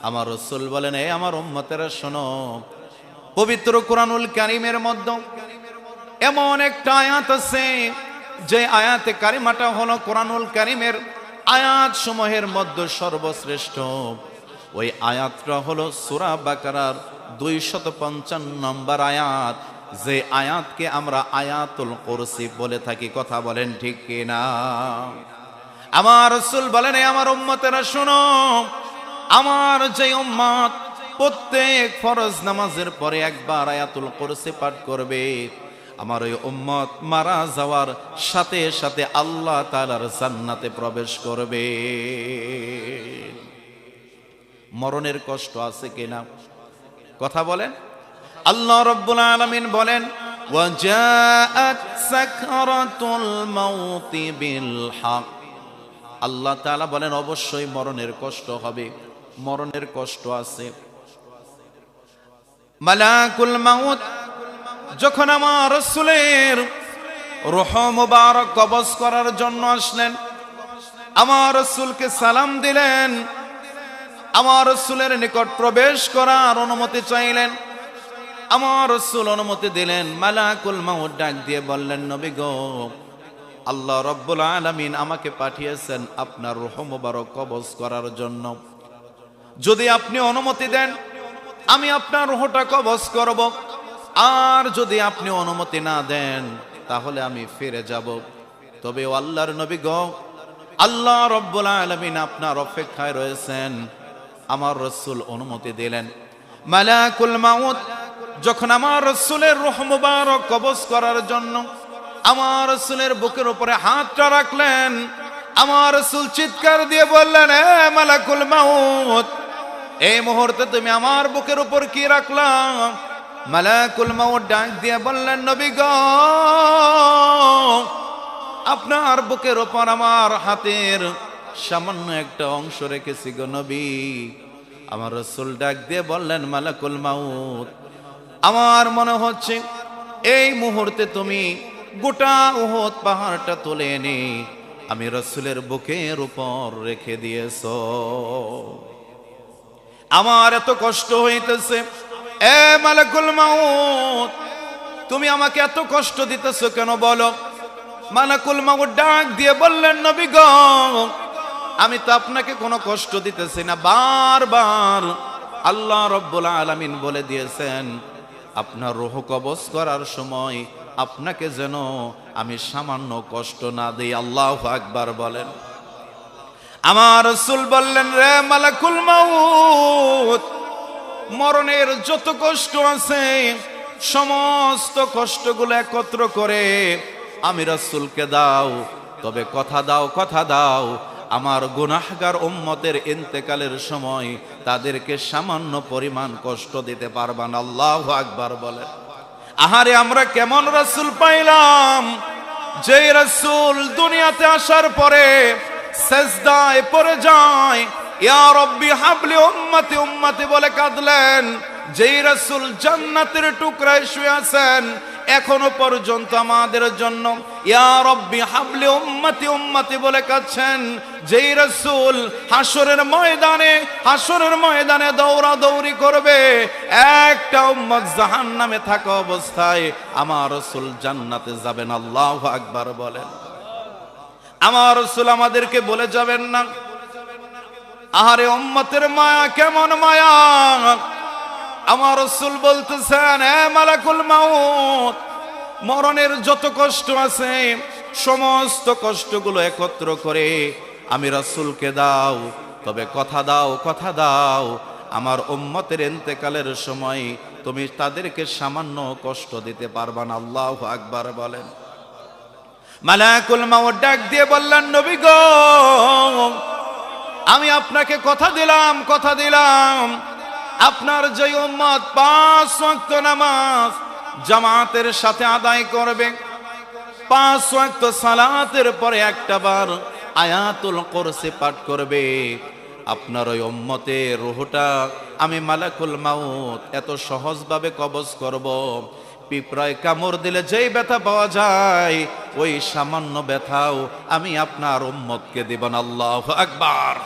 আমার রাসূল বলেন, এই আমার উম্মতেরা শোনো, পবিত্র কোরআনুল কারীমের মধ্যে এমন একটা আয়াত আছে যে আয়াতে কারিমাটা হলো কোরআনুল কারীমের আয়াত সমূহের মধ্যে সর্বশ্রেষ্ঠ। ওই আয়াতটা হলো সূরা বাকারার 255 নম্বর আয়াত, যে আয়াতকে আমরা আয়াতুল কুরসি বলে থাকি। কথা বলেন ঠিক কিনা? আমার রাসূল বলেন, এই আমার উম্মতেরা শোনো, আমার যে উম্মত প্রত্যেক ফরজ নামাজের পরে একবার আয়াতুল কুরসি পাঠ করবে, আমার ওই উম্মত মারা যাওয়ার সাথে সাথে আল্লাহ তাআলার জান্নাতে প্রবেশ করবে। মরণের কষ্ট আছে কিনা? কথা বলেন। আল্লাহ রাব্বুল আলামিন বলেন, ওয়াজাআত সাকরাতুল মাউতি বিল হক। আল্লাহ তাআলা বলেন, অবশ্যই মরণের কষ্ট হবে, মরণের কষ্ট আছে। মালাকুল মাউত যখন আমার রাসূলের রূহ মুবারক কবজ করার জন্য আসলেন, আমার রাসূলকে সালাম দিলেন, আমার রাসূলের নিকট প্রবেশ করার অনুমতি চাইলেন। আমার রাসূল অনুমতি দিলেন। মালাকুল মাউত ডাক দিয়ে বললেন, নবী গো, আল্লাহ রাব্বুল আলামিন আমাকে পাঠিয়েছেন আপনার রূহ মুবারক কবজ করার জন্য। যদি আপনি অনুমতি দেন আমি আপনার রূহটা কবজ করব, আর যদি আপনি অনুমতি না দেন তাহলে আমি ফিরে যাব। তবে ও আল্লাহর নবী গো, আল্লাহ রাব্বুল আলামিন আপনার অপেক্ষায় রয়েছেন। আমার রাসূল অনুমতি দিলেন। মালাকুল মাউত যখন আমার রাসূলের রূহ মুবারক কবজ করার জন্য আমার রাসূলের বুকের উপরে হাতটা রাখলেন, আমার রাসূল চিৎকার দিয়ে বললেন, এ মালাকুল মাউত, এই মুহূর্তে তুমি আমার বুকের উপর কি রাখলা? মালাকুল মাউত ডাক দিয়ে বললেন, নবী গো, আপনার বুকের উপর আমার হাতের সামান্য একটা অংশ রেখেছি গো নবী। আমার রাসূল ডাক দিয়ে বললেন, মালাকুল মাউত, আমার মনে হচ্ছে এই মুহূর্তে তুমি গোটা উহুদ পাহাড়টা তুলে এনে আমি রাসূলের বুকের উপর রেখে দিয়েছো। আমার এত কষ্ট হইতেছে, এ মালাকুল মাউত, তুমি আমাকে এত কষ্ট দিতেছো কেন বলো? মালাকুল মাউত ডাক দিয়ে বললেন, নবী গো, আমি তো আপনাকে কোনো কষ্ট দিতেছি না। বারবার আল্লাহ রাব্বুল আলামিন বলে দিয়েছেন আপনার রূহ কবজ করার সময় আপনাকে যেন আমি সামান্য কষ্ট না দেই। আল্লাহু আকবার বলেন। আমার রাসূল বললেন, রে মালাকুল মাউত, মরণের যত কষ্ট আছে সমস্ত কষ্টগুলো একত্র করে আমি রাসূলকে দাও। তবে কথা দাও, কথা দাও, আমার গুনাহগার উম্মতের ইন্তেকালের সময় তাদেরকে সামান্য পরিমাণ কষ্ট দিতে পারবা না। আল্লাহু আকবার বলেন। আহারে, আমরা কেমন রাসূল পাইলাম, যে রাসূল দুনিয়াতে আসার পরে সেজদায় পড়ে যায়, ইয়া রব্বি হাবলি উম্মতি উম্মতি বলে কাঁদলেন। যেই রাসূল জান্নাতের টুকরায় শুয়ে আছেন, এখনো পর্যন্ত আমাদের জন্য ইয়া রব্বি হাবলি উম্মতি উম্মতি বলে কাঁদছেন। যেই রাসূল হাসরের ময়দানে দৌড়াদৌড়ি করবে, একটা উম্মত জাহান্নামে থাকা অবস্থায় আমার রাসূল জান্নাতে যাবেন। আল্লাহু আকবার বলেন। আমার রাসূল আমাদেরকে বলে যাবেন না? আহারে, উম্মতের মায়া কেমন মায়া! আমার রাসূল বলতেছেন, হে মালাকুল মাউত, মরণের যত কষ্ট আছে সমস্ত কষ্টগুলো একত্র করে আমি রাসূলকে দাও। তবে কথা দাও, কথা দাও, আমার উম্মতের ইন্তেকালের সময় তুমি তাদেরকে সামান্য কষ্ট দিতে পারবা না। আল্লাহু আকবার বলেন। মালাকুল মাউত ডাক দিয়ে বললেন, নবী গো, আমি আপনাকে কথা দিলাম, কথা দিলাম, আপনার যে উম্মত 5 ওয়াক্ত নামাজ জামাতের সাথে আদায় করবে, 5 ওয়াক্ত সালাতের পরে একটাবার আয়াতুল কুরসি পাঠ করবে, আপনার ওই উম্মতের রূহটা আমি মালাকুল মাউত এত সহজভাবে কবজ করব, পিঁপড়ায় কামড় দিলে যেই ব্যথা পাওয়া যায় ওই সামান্য ব্যথাও আমি আপনার উম্মতকে দেব না। আল্লাহু আকবার।